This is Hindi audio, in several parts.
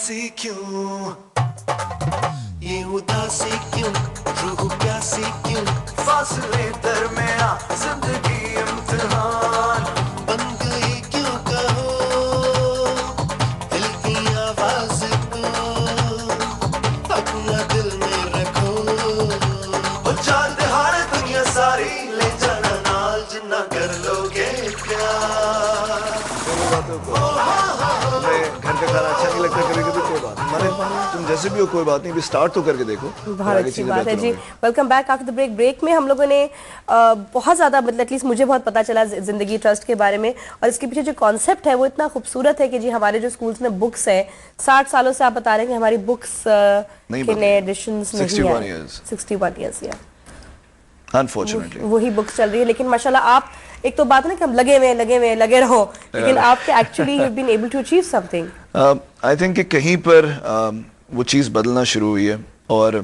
उदासी क्यों, ये उदासी क्यों, रूह प्यासी क्यों, फासले दरमिया जिंदगी इम्तिहान बन गई क्यों कहो, दिल की आवाज को अपना दिल में रखो, वो चार दहाड़ दुनिया सारी ले जाना नाल जिन्ना कर लोगे प्यार। घर का खाना अच्छा नहीं लगता कभी कभी, कोई बात नहीं, तुम जैसे भी हो कोई बात नहीं, भी स्टार्ट तो करके देखो। बहुत अच्छी बात है जी। Welcome back after the break में हम लोगों ने बहुत ज़्यादा मतलब एटलीस्ट मुझे बहुत पता चला जिंदगी ट्रस्ट के बारे में, और इसके पीछे जो कॉन्सेप्ट है वो इतना खूबसूरत है कि जी हमारे जो स्कूल्स में बुक्स हैं 60 सालों से आप बता रहे हैं कि हमारी बुक्स के नए एडिशंस नहीं है। 61 ईयर्स या अनफॉर्चुनेटली वही बुक्स चल रही है। लेकिन माशाल्लाह आप एक तो बात है ना कि हम लगे रहो, लेकिन आपके actually you have been able to achieve something. I think कि कहीं पर वो चीज़ बदलना शुरू हुई है, और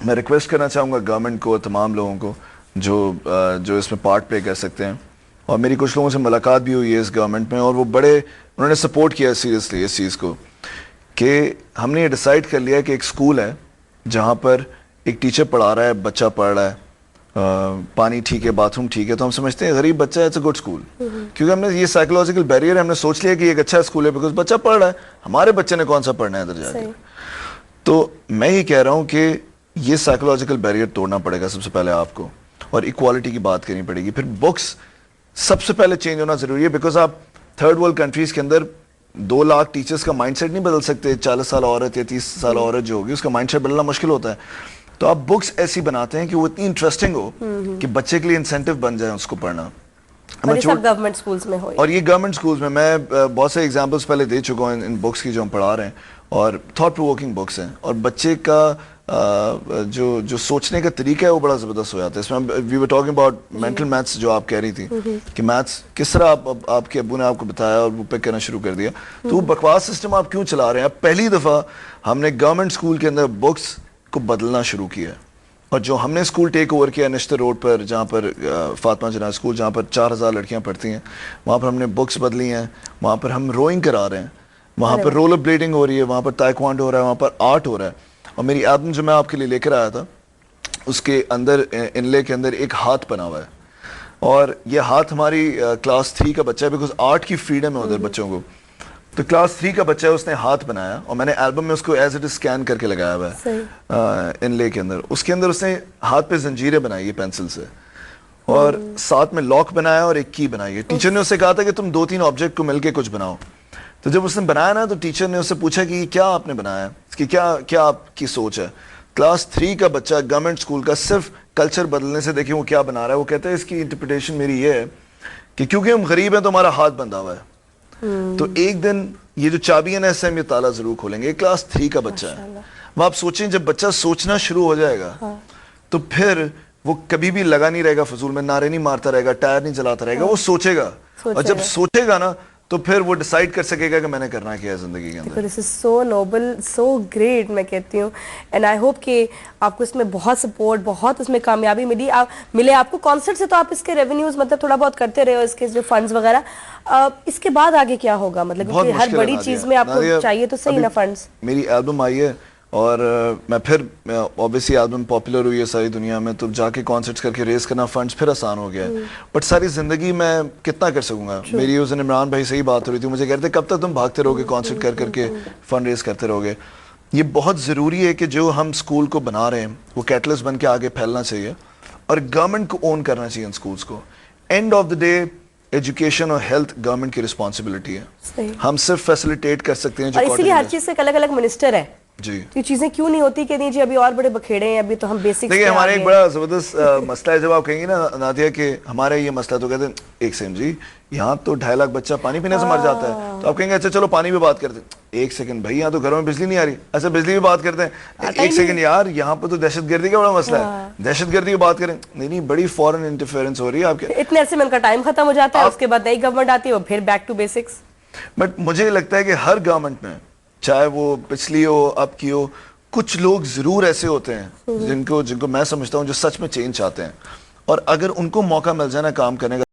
मैं रिक्वेस्ट करना चाहूँगा गवर्नमेंट को, तमाम लोगों को जो इसमें पार्ट प्ले कर सकते हैं। और मेरी कुछ लोगों से मुलाकात भी हुई है इस गवर्नमेंट में, और वो उन्होंने सपोर्ट किया सीरियसली इस चीज़ को, कि हमने ये डिसाइड कर लिया कि एक स्कूल है जहाँ पर एक टीचर पढ़ा रहा है, बच्चा पढ़ रहा है, पानी ठीक है, बाथरूम ठीक है, तो हम समझते हैं गरीब बच्चा है, इट्स अ गुड स्कूल। क्योंकि हमने ये साइकोलॉजिकल बैरियर है, हमने सोच लिया कि एक अच्छा स्कूल है बिकॉज बच्चा पढ़ रहा है, हमारे बच्चे ने कौन सा पढ़ना है इधर जाके। तो मैं ये कह रहा हूँ कि ये साइकोलॉजिकल बैरियर तोड़ना पड़ेगा सबसे पहले आपको, और इक्वालिटी की बात करनी पड़ेगी। फिर बुक्स सबसे पहले चेंज होना जरूरी है, बिकॉज आप थर्ड वर्ल्ड कंट्रीज के अंदर 2 लाख टीचर्स का माइंडसेट नहीं बदल सकते। 40 साल औरत या 30 साल औरत जो होगी उसका माइंडसेट बदलना मुश्किल होता है। तो आप बुक्स ऐसी बनाते हैं कि वो इतनी इंटरेस्टिंग हो कि बच्चे के लिए इंसेंटिव बन जाए उसको पढ़ना। और ये सब गवर्नमेंट स्कूल्स में हो, और ये गवर्नमेंट स्कूल्स में मैं बहुत से एग्जांपल्स पहले दे चुका हूँ इन बुक्स की जो हम पढ़ा रहे हैं, और थॉट प्रोवोकिंग बुक्स हैं, और बच्चे का जो सोचने का तरीका है वो बड़ा ज़बरदस्त हो जाता है। इसमें we were talking about mental maths, जो आप कह रही थी कि मैथ्स किस तरह आपके अब्बू ने आपको बताया और वो पिक करना शुरू कर दिया। तो वो बकवास सिस्टम आप क्यों चला रहे हैं? पहली दफ़ा हमने गवर्नमेंट स्कूल के अंदर बुक्स को बदलना शुरू किया, और जो हमने स्कूल टेक ओवर किया निश्तर रोड पर, जहाँ पर फातिमा जना स्कूल, जहाँ पर 4000 लड़कियाँ पढ़ती हैं, वहाँ पर हमने बुक्स बदली हैं। वहाँ पर हम रोइंग करा रहे हैं, वहाँ पर रोलर ब्लेडिंग हो रही है, वहाँ पर ताइक्वांडो हो रहा है, वहाँ पर आर्ट हो रहा है। और मेरी एल्बम जो मैं आपके लिए लेकर आया था, उसके अंदर इनले के अंदर एक हाथ बना हुआ है, और ये हाथ हमारी क्लास 3 का बच्चा है, बिकॉज आर्ट की फ्रीडम है उधर बच्चों को। तो क्लास 3 का बच्चा है, उसने हाथ बनाया, और मैंने एल्बम में उसको एज इट इज स्कैन करके लगाया हुआ है इनले के अंदर। उसके अंदर उसने हाथ पे जंजीरें बनाई है पेंसिल से, और साथ में लॉक बनाया और एक की बनाई है। टीचर ने उससे कहा था कि तुम 2-3 ऑब्जेक्ट को मिलके कुछ बनाओ। तो जब उसने बनाया ना, तो टीचर ने उससे पूछा कि क्या आपने बनाया है, इसकी क्या आपकी सोच है? क्लास 3 का बच्चा गवर्नमेंट स्कूल का, सिर्फ कल्चर बदलने से देखिए वो क्या बना रहा है। वो कहता है इसकी इंटरप्रिटेशन मेरी ये है कि क्योंकि हम गरीब हैं तो हमारा हाथ बंधा हुआ है, तो एक दिन ये जो चाबी है ना, इससे हम ये ताला जरूर खोलेंगे। क्लास 3 का बच्चा है। वो आप सोचें, जब बच्चा सोचना शुरू हो जाएगा तो फिर वो कभी भी लगा नहीं रहेगा फजूल में, नारे नहीं मारता रहेगा, टायर नहीं चलाता रहेगा, वो सोचेगा। और जब सोचेगा ना, तो फिर वो डिसाइड कर सकेगा कि मैंने करना क्या है जिंदगी के अंदर। This is so noble, so great, मैं कहती हूँ। एंड आई होप कि आपको इसमें बहुत सपोर्ट, बहुत इसमें कामयाबी मिले आपको। कॉन्सर्ट से तो आप इसके रेवेन्यूज मतलब थोड़ा बहुत करते रहे हो, इसके जो फंड्स वगैरह, इसके बाद आगे क्या होगा? मतलब क्योंकि हर बड़ी चीज में आपको चाहिए तो सही ना फंड्स। मेरी एल्बम आई है, और मैं फिर ऑब्वियसली एल्बम पॉपुलर हुई है सारी दुनिया में, तो जाके कॉन्सर्ट्स करके रेस करना फंड्स फिर आसान हो गया है। बट सारी जिंदगी मैं कितना कर सकूंगा? मेरी उस दिन इमरान भाई से ही बात हो रही थी, मुझे कह रहे थे कब तक तुम भागते रहोगे, कॉन्सर्ट कर करके फंड रेस करते रहोगे? ये बहुत ज़रूरी है कि जो हम स्कूल को बना रहे हैं वो कैटलिस्ट बन के आगे फैलना चाहिए, और गवर्नमेंट को ओन करना चाहिए इन स्कूल्स को। End of the day education और हेल्थ गवर्नमेंट की रिस्पॉन्सिबिलिटी है। हम सिर्फ फैसिलिटेट कर सकते हैं, और इसीलिए हर चीज से अलग अलग मिनिस्टर है जी। तो ये चीजें क्यों नहीं होती कि नहीं जी अभी और बड़े बखेड़े हैं, अभी तो हम बेसिक्स। देखिए, हमारे एक बड़ा जबरदस्त मसला है। जब आप कहेंगे ना नादिया कि हमारे ये मसला, तो कहते हैं एक सेकंड जी, यहाँ तो 2.5 लाख बच्चा पानी पीने से मर जाता है। तो आप कहेंगे अच्छा चलो पानी पे बात करते हैं। एक सेकंड भाई, यहाँ तो घरों में बिजली नहीं आ रही। अच्छा बिजली की बात करते हैं। एक सेकंड यार, यहाँ पर तो दहशतगर्दी का बड़ा मसला है, दहशतगर्दी की बात करें। नहीं, बड़ी फॉरेन इंटरफेरेंस हो रही है आपके। इतने अरसे में उनका टाइम खत्म हो जाता है, उसके बाद नई गवर्नमेंट आती है, वो फिर बैक टू बेसिक्स। बट मुझे लगता है कि हर गवर्नमेंट में, चाहे वो पिछली हो अब की हो, कुछ लोग जरूर ऐसे होते हैं जिनको मैं समझता हूँ जो सच में चेंज चाहते हैं, और अगर उनको मौका मिल जाए ना काम करने का,